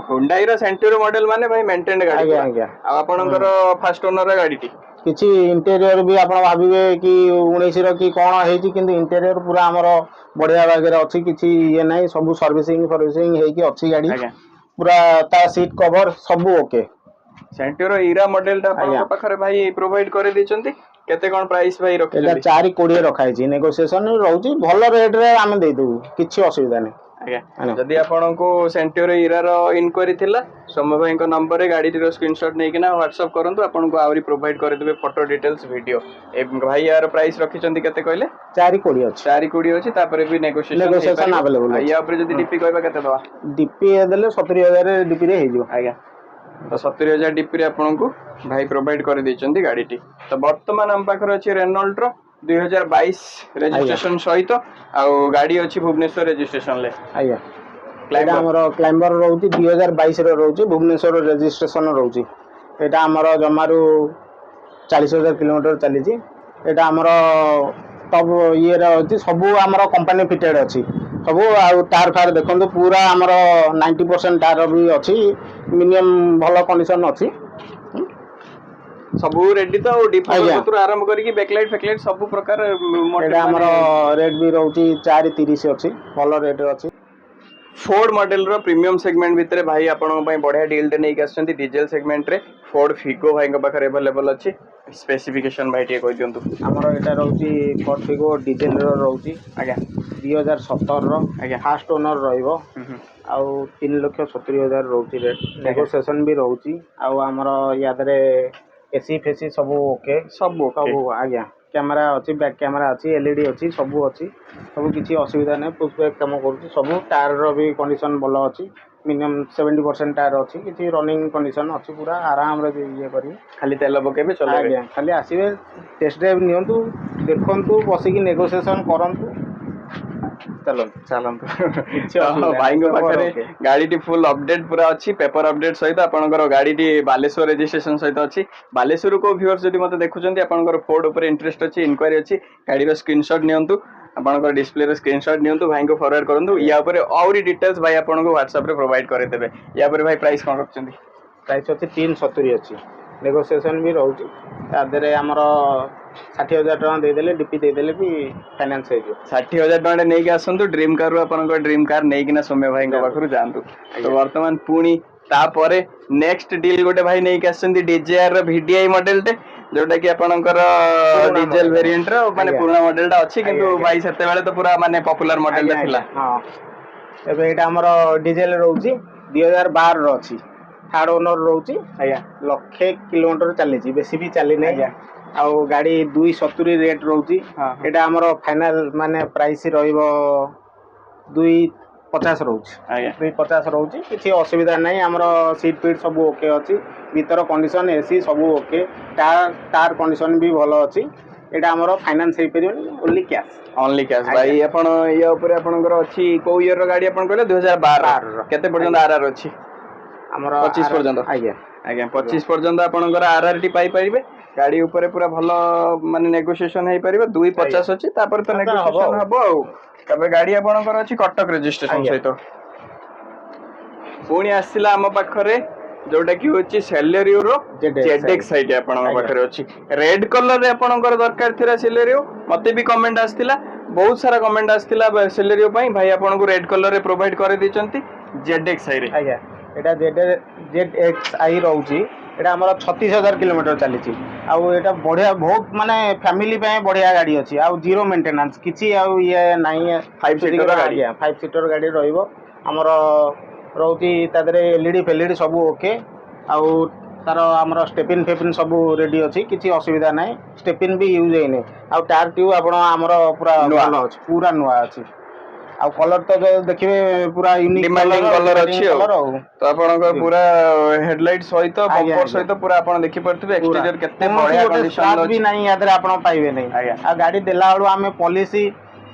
ହୁଣ୍ଡାଇ ର ସେଣ୍ଟିଓର ମଡେଲ ମାନେ ଭାଇ ମେଣ୍ଟେନ୍ଡ ଗାଡି ଆଜ୍ଞା ପୁରା। ଆଜ୍ଞା ଆଉ ଆପଣଙ୍କର ଫାଷ୍ଟ ଓନର ଗାଡିଟି କିଛି ଇଣ୍ଟେରିୟର ବି ଆପଣ ଭାବିବେ କି 19 ର କି କଣ ହେଇଛି, କିନ୍ତୁ ଇଣ୍ଟେରିୟର ପୁରା ଆମର ବଢିଆ ବାଗରେ ଅଛି। କିଛି ଇଏ ନାହିଁ, ସବୁ ସର୍ଭିସିଂ ହେଇକି ଅଛି ଗାଡି। ଆଜ୍ଞା ପୁରା ତା ସିଟ୍ କଭର ସବୁ ଓକେ। ସେଣ୍ଟିଓର ଇରା ମଡେଲ ଟା ଆଜ୍ଞା ଆପଣଙ୍କ ପାଖରେ ଭାଇ ପ୍ରୋଭାଇଡ କରିଦେଇଛନ୍ତି। କେତେ କଣ ପ୍ରାଇସ୍ ଭାଇ ଏଇଟା ରଖିଛନ୍ତି? 4,20 ରଖା ହେଇଛି, ନେଗୋସିଏସନ ରହୁଛି। ଭଲ ରେଟ ରେ ଆମେ ଦେଇଦବୁ, କିଛି ଅସୁବିଧା ନାହିଁ। ଆଜ୍ଞା ଯଦି ଆପଣଙ୍କୁ ସେଣ୍ଟିଓର ଇରାର ଇନକ୍ୱାରି ଥିଲା, ସୌମ୍ୟ ଭାଇଙ୍କ ନମ୍ବରରେ ଗାଡିଟିର ସ୍କ୍ରିନଶଟ ନେଇକିନା ହ୍ୱାଟ୍ସଆପ କରନ୍ତୁ, ଆପଣଙ୍କୁ ଆହୁରି ପ୍ରୋଭାଇଡ କରିଦେବେ ଫଟୋ ଡିଟେଲ୍ସ, ଭିଡିଓ। ଭାଇ ୟାର ପ୍ରାଇସ୍ ରଖିଛନ୍ତି କେତେ କହିଲେ? 4,20 ଅଛି। 4,20 ଅଛି, ତାପରେ ବି ନେଗୋସିଏସନ ନେଗୋସିଏସନ ହେଇପାରିବ। ଆଭେଲେବୁଲ ଆଉ ଅଛି। ୟା ଉପରେ ଯଦି ଡିପି କହିବା କେତେ ଦବା? ଡିପି ଦେଲେ 70,000 ଡିପିରେ ହେଇଯିବ। ଆଜ୍ଞା ତ 70,000 ଡିପିରେ ଆପଣଙ୍କୁ ଭାଇ ପ୍ରୋଭାଇଡ କରିଦେଇଛନ୍ତି ଗାଡିଟି। ତ ବର୍ତ୍ତମାନ ଆମ ପାଖରେ ଅଛି ରେନଲ୍ଟ ର 2022 ଆଜ୍ଞା ରେଜିଷ୍ଟ୍ରେସନ ସହିତ, ଆଉ ଗାଡି ଅଛି ଭୁବନେଶ୍ୱର ରେଜିଷ୍ଟ୍ରେସନ ରେ। ଆଜ୍ଞା ଏଇଟା କ୍ଲାଇମ୍ବର ଆମର କ୍ଲାଇମ୍ବର ରହୁଛି, 2022 ର ରହୁଛି, ଭୁବନେଶ୍ୱର ରେଜିଷ୍ଟ୍ରେସନ ରହୁଛି। ଏଇଟା ଆମର ଜମାରୁ 40,000 କିଲୋମିଟର ଚାଲିଛି। ଏଇଟା ଆମର ସବୁ ଇଏରେ ଅଛି, ସବୁ ଆମର କମ୍ପାନୀ ଫିଟେଡ ଅଛି ସବୁ। ଆଉ ଟାର ଫାର ଦେଖନ୍ତୁ, ପୁରା ଆମର 90% ଟାର ବି ଅଛି। ମିନିୟମ ଭଲ କଣ୍ଡିସନ ଅଛି। ସବୁ ରେଡି ତ, ଆଉ ଡିଫଗର ଆଜ୍ଞା କତରୁ ଆରମ୍ଭ କରିକି ବେକଲାଇଟ ଫେକଲାଇଟ ସବୁ ପ୍ରକାର ଏଇଟା ମାନେ ଆମର ରେଟ୍ ବି ରହୁଛି 4,30 ଅଛି, ଭଲ ରେଟ୍ ଅଛି। ଫୋର୍ଡ ମଡେଲର ପ୍ରିମିୟମ ସେଗମେଣ୍ଟ ଭିତରେ ଭାଇ ଆପଣଙ୍କ ପାଇଁ ବଢିଆ ଡିଲ୍ ଟେ ନେଇକି ଆସିଛନ୍ତି। ଡିଜେଲ ସେଗମେଣ୍ଟରେ ଫୋର୍ଡ ଫିଗୋ ଭାଇଙ୍କ ପାଖରେ ଆଭେଲେବଲ ଅଛି। ସ୍ପେସିଫିକେସନ ଭାଇ ଟିକେ କହିଦିଅନ୍ତୁ। ଆମର ଏଇଟା ରହୁଛି ଫୋର୍ଡ ଫିଗୋ ଡିଜେଲ ର ରହୁଛି, ଆଜ୍ଞା 2017 ର ଆଜ୍ଞା ଫାଷ୍ଟ ଓନର ରହିବ। ହୁଁ ଆଉ 3,70,000 ରହୁଛି ରେଟ୍। ଆଜ୍ଞା ନେଗୋସିଏସନ ବି ରହୁଛି। ଆଉ ଆମର ୟା ଦେହରେ ଏସି ଫେସି ସବୁ ଓକେ, ଓକେ ସବୁ ଆଜ୍ଞା। କ୍ୟାମେରା ଅଛି, ବ୍ୟାକ୍ କ୍ୟାମେରା ଅଛି, ଏଲଇଡି ଅଛି, ସବୁ ଅଛି। ସବୁ କିଛି ଅସୁବିଧା ନାହିଁ, ପୁଷ ବ୍ୟାକ୍ କାମ କରୁଛି ସବୁ। ଟାୟାର ର ବି କଣ୍ଡିସନ ଭଲ ଅଛି। ମିନିମମ୍ 70% ଟାୟାର ଅଛି, କିଛି ରନିଂ କଣ୍ଡିସନ ଅଛି। ପୁରା ଆରାମରେ ଇଏ କରିବେ। ଖାଲି ତେଲ ପକେଇବେ ଚଲେଇବେ। ଆଜ୍ଞା ଖାଲି ଆସିବେ, ଟେଷ୍ଟ ଡ୍ରାଇଭ ନିଅନ୍ତୁ, ଦେଖନ୍ତୁ, ବସିକି ନେଗୋସିଏସନ କରନ୍ତୁ, ଚାଲନ୍ତୁ କିଛି ତ ଅସୁବିଧା ନାହିଁ, ଭାଇଙ୍କ ପେପର ପାଖରେ ଓକେ। ଗାଡିଟି ଫୁଲ ଅପଡେଟ ପୁରା ଅଛି। ପେପର ଅପଡେଟ ସହିତ ଆପଣଙ୍କର ଗାଡିଟି ବାଲେଶ୍ୱର ରେଜିଷ୍ଟ୍ରେସନ ସହିତ ଅଛି। ବାଲେଶ୍ୱର କୋଉ ଭିଉଅର୍ସ ଯଦି ମତେ ଦେଖୁଛନ୍ତି, ଆପଣଙ୍କର ଫୋର୍ଡ ଉପରେ ଇଣ୍ଟରେଷ୍ଟ ଅଛି, ଇନକ୍ୱାରି ଅଛି, ଗାଡିର ସ୍କ୍ରିନଶଟ ନିଅନ୍ତୁ, ଆପଣଙ୍କର ଡିସପ୍ଲେର ସ୍କ୍ରିନଶଟ ନିଅନ୍ତୁ, ଭାଇଙ୍କୁ ଫରୱାର୍ଡ କରନ୍ତୁ। ଆଜ୍ଞା ୟା ଉପରେ ଆହୁରି ଡିଟେଲ୍ସ ଭାଇ ଆପଣଙ୍କୁ ହ୍ୱାଟ୍ସଆପ ରେ ପ୍ରୋଭାଇଡ କରିଦେବେ। ୟା ପରେ ଭାଇ ପ୍ରାଇସ୍ କଣ ରଖିଛନ୍ତି? ପ୍ରାଇସ୍ ଅଛି 370 ଅଛି, ନେଗୋସିଏସନ ବି ରହୁଛି। ତା ଦେହରେ ଆମର 60,000 ଟଙ୍କା ଦେଇଦେଲେ ଡିପି ଦେଇଦେଲେ ବି ଫାଇନାନ୍ସ ହେଇଯିବ। 60,000 ଟଙ୍କା ନେଇକି ଆସନ୍ତୁ ଡ୍ରିମ୍ କାର୍ ରୁ ଆପଣଙ୍କ ଡ୍ରିମ୍ କାର୍ ନେଇକିନା ସୌମ୍ୟ ଭାଇଙ୍କ ପାଖରୁ ଯାଆନ୍ତୁ। ତ ବର୍ତ୍ତମାନ ପୁଣି ତାପରେ ନେକ୍ସଟ ଡିଲ୍ ଗୋଟେ ଭାଇ ନେଇକି ଆସିଛନ୍ତି ଡିଜେଆର ର ଭିଡିଆଇ ମଡେଲଟେ ଯୋଉଟା କି ଆପଣଙ୍କର ଡିଜେଲ ଭେରିଏଣ୍ଟ ର ମାନେ ପୁରୁଣା ମଡେଲ ଟା ଅଛି କିନ୍ତୁ ଭାଇ ସେତେବେଳେ ତ ପୁରା ମାନେ ପପୁଲାର ମଡେଲ ଟା ଥିଲା। ହଁ ଏବେ ଏଇଟା ଆମର ଡିଜେଲ ରହୁଛି 2012 ର ଅଛି ଥାର୍ଡ ଓନର ରହୁଛି। ଆଜ୍ଞା 1,00,000 କିଲୋମିଟର ଚାଲିଛି ବେଶୀ ବି ଚାଲିନି। ଆଜ୍ଞା ଆଉ ଗାଡି 270 ରେଟ୍ ରହୁଛି। ଏଇଟା ଆମର ଫାଇନାଲ ମାନେ ପ୍ରାଇସ୍ ରହିବ 250 ରହୁଛି। ଆଜ୍ଞା 250 ରହୁଛି କିଛି ଅସୁବିଧା ନାହିଁ। ଆମର ସିଟ୍ ଫିଟ୍ ସବୁ ଓକେ ଅଛି ଭିତର କଣ୍ଡିସନ ଏସି ସବୁ ଓକେ ଟାୟାର କଣ୍ଡିସନ ବି ଭଲ ଅଛି। ଏଇଟା ଆମର ଫାଇନାନ୍ସ ହେଇପାରିବନି ଓନ୍ଲି କ୍ୟାସ୍। ଓନ୍ଲି କ୍ୟାସ୍ ଭାଇ ଆପଣ ଇଏ ଉପରେ ଆପଣଙ୍କର ଅଛି କୋଉ ଇୟର ର ଗାଡି ଆପଣ କହିଲେ 2012 କେତେ ପର୍ଯ୍ୟନ୍ତ ଆରଆର ଅଛି? ଆମର 25 ପର୍ଯ୍ୟନ୍ତ। ଆଜ୍ଞା ଆଜ୍ଞା 25 ପର୍ଯ୍ୟନ୍ତ ଆପଣଙ୍କର ଆରଆର ଟି ପାଇପାରିବେ। ଗାଡି ଉପରେ ପୁରା ଭଲ ମାନେ ନେଗୋସିଏସନ ହେଇପାରିବ 250 ଅଛି ତାପରେ ତ ନେଗୋସିଏସନ ହବ ଆଉ। ତାପରେ ଗାଡି ଆପଣଙ୍କର ଅଛି କଟକ ରେଜିଷ୍ଟ୍ରେସନ ସହିତ। ପୁଣି ଆସିଲା ଆମ ପାଖରେ ଯୋଉଟା କି ହଉଛି ସେଲେରିଓ ର ZX ସାଇଟ୍ ଆପଣଙ୍କ ପାଖରେ ଅଛି। ରେଡ୍ କଲର ରେ ଆପଣଙ୍କର ଦରକାର ଥିଲା ସେଲେରିଓ ମତେ ବି କମେଣ୍ଟ ଆସିଥିଲା ବହୁତ ସାରା କମେଣ୍ଟ ଆସିଥିଲା ସେଲେରିଓ ପାଇଁ ଭାଇ ଆପଣଙ୍କୁ ରେଡ୍ କଲର ରେ ପ୍ରୋଭାଇଡ କରିଦେଇଛନ୍ତି ZX ସାଇଟ୍ ରେ। ଆଜ୍ଞା ଏଇଟା ZXi ରହୁଛି। ଏଇଟା ଆମର 36,000 କିଲୋମିଟର ଚାଲିଛି। ଆଉ ଏଇଟା ବଢିଆ ବହୁତ ମାନେ ଫ୍ୟାମିଲି ପାଇଁ ବଢିଆ ଗାଡି ଅଛି ଆଉ ଜିରୋ ମେଣ୍ଟେନାନ୍ସ କିଛି ଆଉ ଇଏ ନାହିଁ। 5 ସିଟର ଗାଡି। ଆଜ୍ଞା 5 ସିଟର ଗାଡି ରହିବ। ଆମର ରହୁଛି ତା ଦେହରେ ଏଲଇଡି ଫେଲଇଡି ସବୁ ଓକେ। ଆଉ ତାର ଆମର ଷ୍ଟେପିନ୍ ଫେପିନ୍ ସବୁ ରେଡି ଅଛି କିଛି ଅସୁବିଧା ନାହିଁ। ଷ୍ଟେପିନ୍ ବି ୟୁଜ୍ ହେଇନି ଆଉ ଟାୟାର ଟ୍ୟୁବ ଆପଣ ଆମର ପୁରା ନୂଆ। ଭଲ ଅଛି ପୁରା ନୂଆ ଅଛି। ଆଉ କଲର ତ ଦେଖିବେ ପୁରା ୟୁନିକ୍ ଡିମାଣ୍ଡିଂ କଲର ଅଛି ଆଉ। ତ ଆପଣଙ୍କର ବୁଝିଲେ? ପୁରା ହେଡଲାଇଟ ସହିତ ଆଜ୍ଞା ବମ୍ପର ଆଜ୍ଞା ସହିତ ପୁରା ଆପଣ ଦେଖିପାରୁଥିବେ ପୁରା ଏକ୍ସଟେରିୟର କେତେ କୌଣସି ବଢିଆ ଗୋଟେ କଣ୍ଡିସନ ସ୍କ୍ରାଚ ବି ଅଛି। ନାହିଁ ୟା ଦେହରେ ଆପଣ ପାଇବେ ନାହିଁ। ଆଜ୍ଞା ଆଉ ଗାଡି ଦେଲା ବେଳୁ ଆମେ ପଲିସି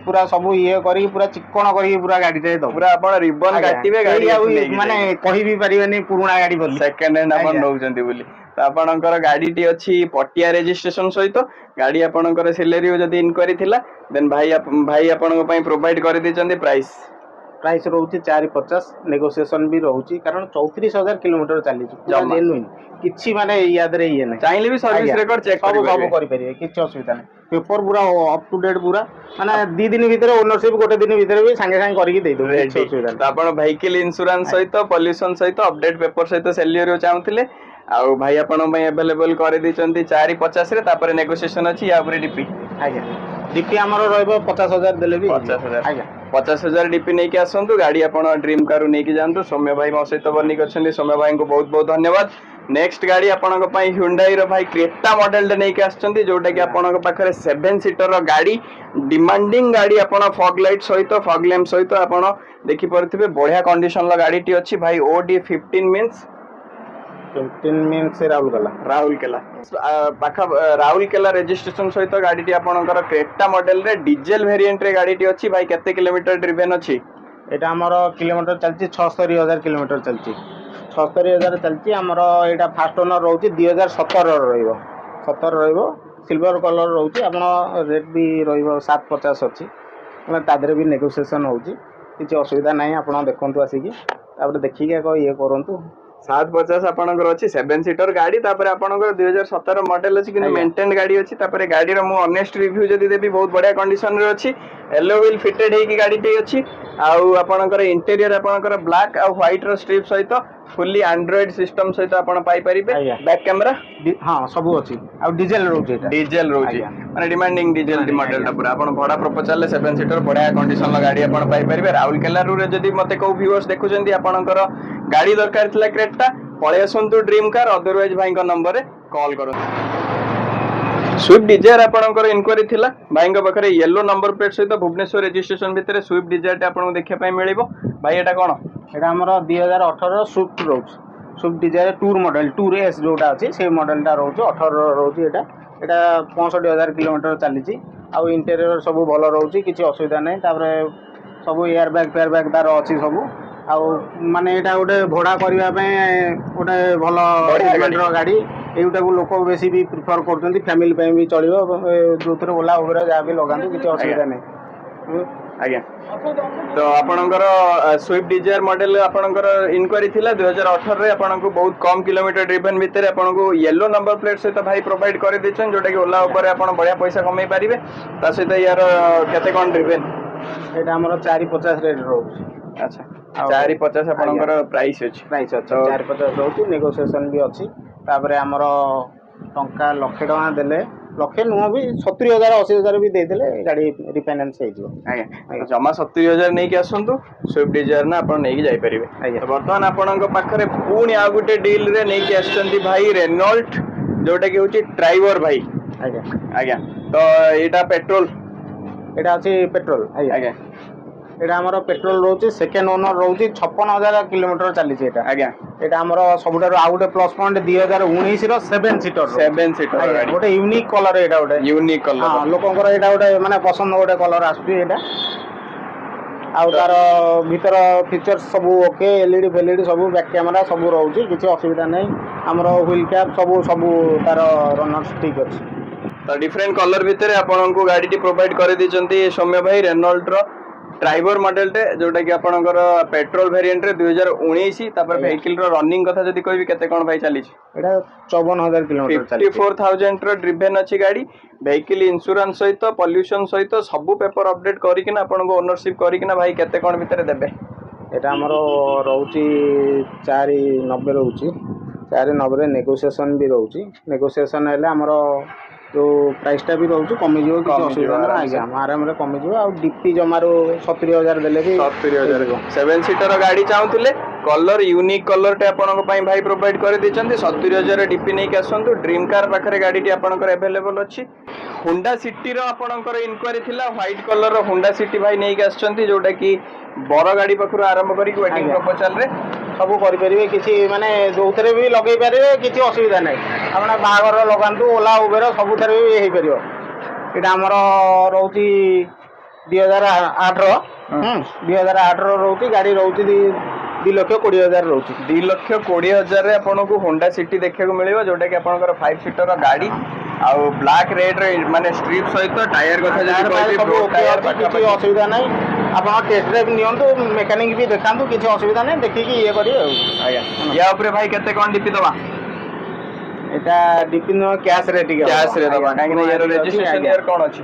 ପୁରା ସବୁ ଇଏ କରିକି ପୁରା ଚିକ୍କଣ କରିକି ପୁରା ଗାଡିଟେ ଦବୁ। ପୁରା ଆପଣ ରିବନ ଆଜ୍ଞା କାଟିବେ କେହି ଗାଡି ଆଉ ଏଠୁ ନେଇକି ମାନେ ଯାଇକି। କହିବି ପାରିବେନି ପୁରୁଣା ଗାଡି ବୋଲି। ସେକେଣ୍ଡ ହ୍ୟାଣ୍ଡ ଆପଣ ଆଜ୍ଞା ନଉଛନ୍ତି ବୋଲି। ତ ଆପଣଙ୍କର ଗାଡିଟି ଅଛି ପଟିଆ ରେଜିଷ୍ଟ୍ରେସନ ସହିତ ଗାଡି ଆପଣଙ୍କର ସେଲେରିଓ ଯଦି ଇନକ୍ୱାରି ଥିଲା ଦେନ୍ ଭାଇ ଆପଣଙ୍କ ପାଇଁ ପ୍ରୋଭାଇଡ କରିଦେଇଛନ୍ତି ପ୍ରାଇସ୍ ରହୁଛି 450 ନେଗୋସିଏସନ ବି ରହୁଛି କାରଣ 34,000 କିଲୋମିଟର ଚାଲିଛି ପୁରା ଜମା। ଜେନୁଇନ କିଛି ମାନେ ୟା ଦେହରେ ଇଏ ନାହିଁ। ଚାହିଁଲେ ବି ସର୍ଭିସ ଆଜ୍ଞା ରେକର୍ଡ ଚେକ୍ ସବୁ କରିପାରିବେ। କରିପାରିବେ କିଛି ଅସୁବିଧା ନାହିଁ। ପେପର ପୁରା ଅପ ଟୁ ଡେଟ୍ ପୁରା ମାନେ 2 ଦିନ ଭିତରେ ଓନରସିପ ଗୋଟେ ଦିନ ଭିତରେ ବି ସାଙ୍ଗେ ସାଙ୍ଗେ କରିକି ଦେଇଦେବୁ କିଛି ରେଡି ଅସୁବିଧା ତ ଆପଣ ଭେହିକିଲ ଇନ୍ସୁରାନ୍ସ ନାହିଁ। ସହିତ ପଲ୍ୟୁସନ ସହିତ ଅପଡେଟ ପେପର ସହିତ ସେଲିଓର ଚାହୁଁଥିଲେ ଆଉ ଭାଇ ଆପଣଙ୍କ ପାଇଁ ଆଭେଲେବଲ କରିଦେଇଛନ୍ତି 450 ରେ ତାପରେ ନେଗୋସିଏସନ ଅଛି ୟା ଉପରେ ଡିପି। ଆଜ୍ଞା ଡିପି ଆମର ରହିବ 50,000 ଦେଲେ ବି ହେଇଯିବ। 50,000 ଆଜ୍ଞା 50,000 ଡିପି ନେଇକି ଆସନ୍ତୁ ଗାଡି ଆପଣ ଡ୍ରିମ୍ କାର୍ ନେଇକି ଯାଆନ୍ତୁ। ସୌମ୍ୟ ଭାଇ ମୋ ସହିତ ବନିକି ଅଛନ୍ତି ସୌମ୍ୟ ଭାଇଙ୍କୁ ବହୁତ ବହୁତ ଧନ୍ୟବାଦ। ନେକ୍ସଟ ଗାଡି ଆପଣଙ୍କ ପାଇଁ ହ୍ୟୁଣ୍ଡାଇ ର ଭାଇ କ୍ରେଟା ମଡେଲ ଟେ ନେଇକି ଆସିଛନ୍ତି ଯୋଉଟା କି ଆପଣଙ୍କ ପାଖରେ 7 ସିଟର ଗାଡି ଡିମାଣ୍ଡିଂ ଗାଡି ଆପଣ ଫଗ ଲାଇଟ୍ ସହିତ ଫଗ ଲ୍ୟାମ୍ପ ସହିତ ଆପଣ ଦେଖିପାରୁଥିବେ ବଢିଆ କଣ୍ଡିସନ ର ଗାଡିଟି ଅଛି ଭାଇ OD15 means 15 minutes Rourkela Rourkela registration ସହିତ ଗାଡିଟି ଆପଣଙ୍କର କ୍ରେଟା ମଡେଲ ରେ ଡିଜେଲ ଭେରିଏଣ୍ଟ ରେ ଗାଡିଟି ଅଛି ଭାଇ କେତେ କିଲୋମିଟର ଡ୍ରିଭେନ ଅଛି? ଏଇଟା ଆମର କିଲୋମିଟର ଚାଲିଛି 76,000 କିଲୋମିଟର ଚାଲିଛି। 76,000 ଚାଲିଛି ଆମର ଏଇଟା ଫାଷ୍ଟ ଓନର ରହୁଛି 2017 ରହିବ 17 ରହିବ ସିଲଭର କଲର ରହୁଛି। ଆପଣ ରେଟ୍ ବି ରହିବ 750 ଅଛି ମାନେ ତା ଦେହରେ ବି ନେଗୋସିଏସନ ହଉଛି କିଛି ଅସୁବିଧା ନାହିଁ। ଆପଣ ଦେଖନ୍ତୁ ଆସିକି ତାପରେ ଦେଖିକି ଆଗ ଇଏ କରନ୍ତୁ। 750 ଆପଣଙ୍କର ଅଛି 7 ସିଟର ଗାଡି ତାପରେ ଆପଣଙ୍କର 2017 ମଡେଲ ଅଛି କିନ୍ତୁ ଆଜ୍ଞା ମେଣ୍ଟେନ ଗାଡି ଅଛି। ତାପରେ ଗାଡିର ମୁଁ ଅନେଷ୍ଟ ରିଭ୍ୟୁ ଯଦି ଦେବି ବହୁତ ବଢିଆ କଣ୍ଡିସନ ରେ ଅଛି। ଏଲୋ ହ୍ୱିଲ ଫିଟେଡ ହେଇକି ଗାଡିଟି ଅଛି ଆଉ ଆପଣଙ୍କର ଇଣ୍ଟେରିୟର ଆପଣଙ୍କର ବ୍ଲାକ୍ ଆଉ ହ୍ୱାଇଟ ର ଷ୍ଟ୍ରିପ ସହିତ ଫୁଲି ଆଣ୍ଡ୍ରଏଡ ସିଷ୍ଟମ ସହିତ ଆପଣ ପାଇପାରିବେ। ଆଜ୍ଞା ବ୍ୟାକ୍ କ୍ୟାମେରା ହଁ ସବୁ ଅଛି ଆଉ ଡିଜେଲ ରହୁଛି ଏଇଟା। ଡିଜେଲ ରହୁଛି ଆଜ୍ଞା ମାନେ ଡିମାଣ୍ଡିଂ ଡିଜେଲ ମଡେଲ ଟା ପୁରା ଆପଣ ଭଡା ପ୍ରପୋଜାଲରେ 7 ସିଟର ବଢିଆ କଣ୍ଡିସନ ର ଗାଡି ଆପଣ ପାଇପାରିବେ। ରାଉରକେଲାରୁ ଯଦି ମତେ କୋଉ ଭିଉଅର୍ସ ଦେଖୁଛନ୍ତି ଆପଣଙ୍କର ଗାଡି ଦରକାର ଥିଲା କ୍ରେଟା ପଳେଇ ଆସନ୍ତୁ ଡ୍ରିମ୍ କାର୍ ଅଦରୱାଇଜ ଭାଇଙ୍କ ନମ୍ବରରେ କଲ୍ କରନ୍ତୁ। ସୁଇଫ୍ଟ ଡିଜାୟାର ଆପଣଙ୍କର ଇନକ୍ୱାରି ଥିଲା ଭାଇଙ୍କ ପାଖରେ ୟେଲୋ ନମ୍ବର ପ୍ଲେଟ୍ ସହିତ ଭୁବନେଶ୍ୱର ରେଜିଷ୍ଟ୍ରେସନ ଭିତରେ ସୁଇଫ୍ଟ ଡିଜାୟାର ଟା ଆପଣଙ୍କୁ ଦେଖିବା ପାଇଁ ମିଳିବ। ଭାଇ ଏଟା କଣ? ଏଇଟା ଆମର 2018 ସୁଇଫ୍ଟ ରହୁଛି। Swift desire tour model tour S ଯୋଉଟା ଅଛି ସେଇ ମଡେଲଟା ରହୁଛି 18 ରହୁଛି। ଏଇଟା 65,000 କିଲୋମିଟର ଚାଲିଛି ଆଉ ଇଣ୍ଟେରିୟର ସବୁ ଭଲ ରହୁଛି କିଛି ଅସୁବିଧା ନାହିଁ। ତାପରେ ସବୁ ଏୟାର ବ୍ୟାଗ ଫେୟାର ବ୍ୟାଗ ତାର ଅଛି ସବୁ ଆଉ ମାନେ ଏଇଟା ଗୋଟେ ଭଡା କରିବା ପାଇଁ ଗୋଟେ ଭଲ ବଢିଆ ସେଗମେଣ୍ଟର ଗାଡି। ଏଇଟାକୁ ଲୋକ ବେଶୀ ବି ପ୍ରିଫର କରୁଛନ୍ତି ଫ୍ୟାମିଲି ପାଇଁ ବି ଚଳିବ ଯୋଉଥିରେ ଓଲା ଉବେର ଯାହା ବି ଲଗାନ୍ତୁ କିଛି ଆଜ୍ଞା ଅସୁବିଧା ନାହିଁ। आज्ञा तो आपणकर स्विफ्ट डिजायर मॉडल आपणकर इनक्वारी थिला 2018 रे आपनको बहुत कम किलोमीटर ड्रिवन भितर आपनको येलो नंबर प्लेट सहित भाई प्रोवाइड कर देछन जोटा कि ओला ऊपर आपण बढ़िया पैसा कमाई पारिबे ता सहित यार केते कोन ड्रिवन एटा हमर 450 रेट रहउछ अच्छा 450 आपणकर प्राइस अछि प्राइस अछि 450 रहउछ नेगोशिएशन भी अछि तापरे हमर टंका लक्ष टका देले लक्ष नुह भी 70,000 80,000 भी देदेले गाड़ी रिफाइनेंस हो जिवो आज्ञा जमा 70,000 नहीं के आसंतु स्विफ्ट डिजायर ना आपण नहीं जाई परिबे तो वर्तमान आपणक पाखरे पुणी आ गुटे डील रे नहीं के आछंती भाई रेनॉल्ट जोटा कि होची ड्राइवर भाई आज्ञा आज्ञा तो एटा पेट्रोल एटा अछि पेट्रोल आज्ञा एटा हमर पेट्रोल रहउछि सेकेंड ओनर रहउछि 56,000 किलोमीटर चली छै एटा आज्ञा एटा हमर सबुठार आ गुटे प्लस पॉइंट 2019 रो 7 सीटर 7 सीटर गाड़ी गोटे यूनिक कलर एटा गोटे यूनिक कलर हां लोकंकर एटा गोटे माने पसंद गोटे कलर आसुछि एटा आउ तार भीतर फीचर्स सब ओके एलईडी फेलईडी सब बैक कैमरा सब रहउछि किछि असुविधा नै हमर व्हील कैप सब तार रनर्स ठीक अछि तो डिफरेंट कलर भितर आपनको गाड़ी टी प्रोवाइड कर दिचंती सौम्य भाई रेनॉल्ट रो ड्राइवर मॉडल टे जोटा कि आपनकर पेट्रोल वेरिएंट रे 2019 तापर व्हीकल रो रनिंग कथा जदी कहबी केते कोन भाई चली छै एटा 54,000 किलोमीटर चली 54,000 रो ड्रिवन अछि गाड़ी व्हीकल इंश्योरेंस सहित पॉल्यूशन सहित सब पेपर अपडेट करी कि ना आपनको ओनरशिप करी कि ना भाई केते कोन भितर देबे एटा हमरो रहउछि 490 रहउछि 490 रे नेगोशिएशन भी रहउछि नेगोशिएशन हेले हमरो तो प्राइस टा भी रहउछि कमी जिवो कि असुविधा ना आज्ञा आराम रे कमी जिवो आ डीपी जमारो 70,000 देले भी 70,000 7 सीटर गाड़ी चाहुतले कलर यूनिक कलर टे आपनको पई भाई प्रोवाइड कर दिचंती 70,000 डीपी नै के आसंतु ड्रीम कार पाखरे गाड़ी टी आपनकर अवेलेबल अछि होंडा सिटी रो आपनकर इनक्वारी थिला व्हाइट कलर रो होंडा सिटी भाई नै के आछंती जोटा कि बड़ गाड़ी पाखरु आरंभ करी वेडिंग प्रपोजल रे सब करि परिबे किछि माने जोथरे भी लगै परिबे किछि असुविधा नै आपण बाहागर लगांतु ओला उबेर सबुथरे भी हेई परिबो एटा हमर रहउछि 2008 रो 2008 रो रहउछि गाड़ी रहउछि 2,20,000 रहउछि 2,20,000 रे आपनको होंडा सिटी देखै को मिलिबो जोटा कि आपनकर 5 सीटर गाड़ी आउ ब्लैक रेड रे माने स्ट्रिप सहित टायर कथा जदी कहबी सब टायर किछि असुविधा नै आपण टेस्ट ड्राइव नियंतु मेकानिक भी देखांतु किछि असुविधा नै देखि कि ये करियो आज्ञा या ऊपर भाई केते कोन डीपी दबा एटा डीपी न कैश रे दबा काहे कि यार रजिस्ट्रेशन यार कोन अछि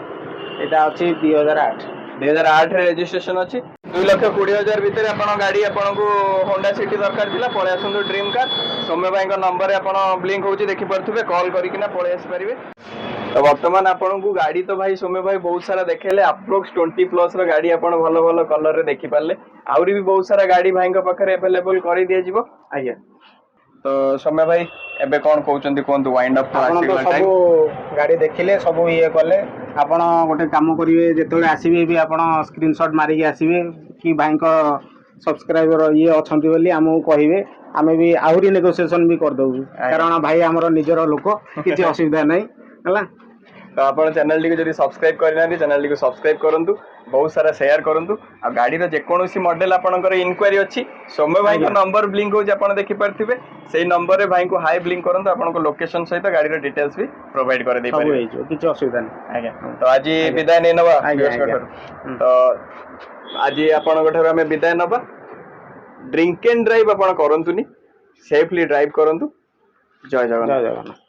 एटा अछि 2008 रे रजिस्ट्रेशन अछि 2,20,000 भितर आपण गाड़ी आपनको होंडा सिटी दरकार थिला पळे आसंतु ड्रीम कार सौम्य भाई को नंबर रे आपण ब्लिंक होची देखि परथुबे कॉल करी कि ना पळे आसी परिबे तो वर्तमान आपनको गाड़ी तो भाई सौम्य भाई बहुत सारा देखेले अप्रोक्स 20 प्लस रो गाड़ी आपण भलो भलो कलर रे देखि पारले आउरी भी बहुत सारा गाड़ी भाई को पाखरे अवेलेबल करी दिया जिवो आज्ञा तो सौम्य भाई एबे कोन कहउचंती कोन वाइंड अप आपण तो सब गाड़ी देखिले सब ये कले आपण गोटे काम करिवे जेतोले आसीबे भी आपण स्क्रीनशॉट मारी के आसीबे कि भाई को सब्सक्राइबर ये अछंती बोली हमहु कहिवे आमे भी आहुरी नेगोशिएशन भी कर दउ कारण भाई हमरो निजरो लोक किछि असुविधा नै हला तो आपण चैनल टी जदी सब्सक्राइब करनानी चैनल टी सब्सक्राइब करंतु बहुत सारा शेयर करंतु आ गाड़ी रो जे कोनोसी मॉडल आपनकर इनक्वारी अछि सौम्य भाई को नंबर ब्लिंक हो जे आपण देखि परथिबे सेही नंबर रे भाई को हाई ब्लिंक करंतु आपनको लोकेशन सहित गाड़ी रो डिटेल्स भी प्रोवाइड कर दे पारे किछि असुविधा नै आज्ञा तो आज विदाय नै नबा तो आज आपन गठार हमें विदाय नबा ड्रिंक एंड ड्राइव आपण करंतुनी सेफली ड्राइव करंतु जय जगन्नाथ।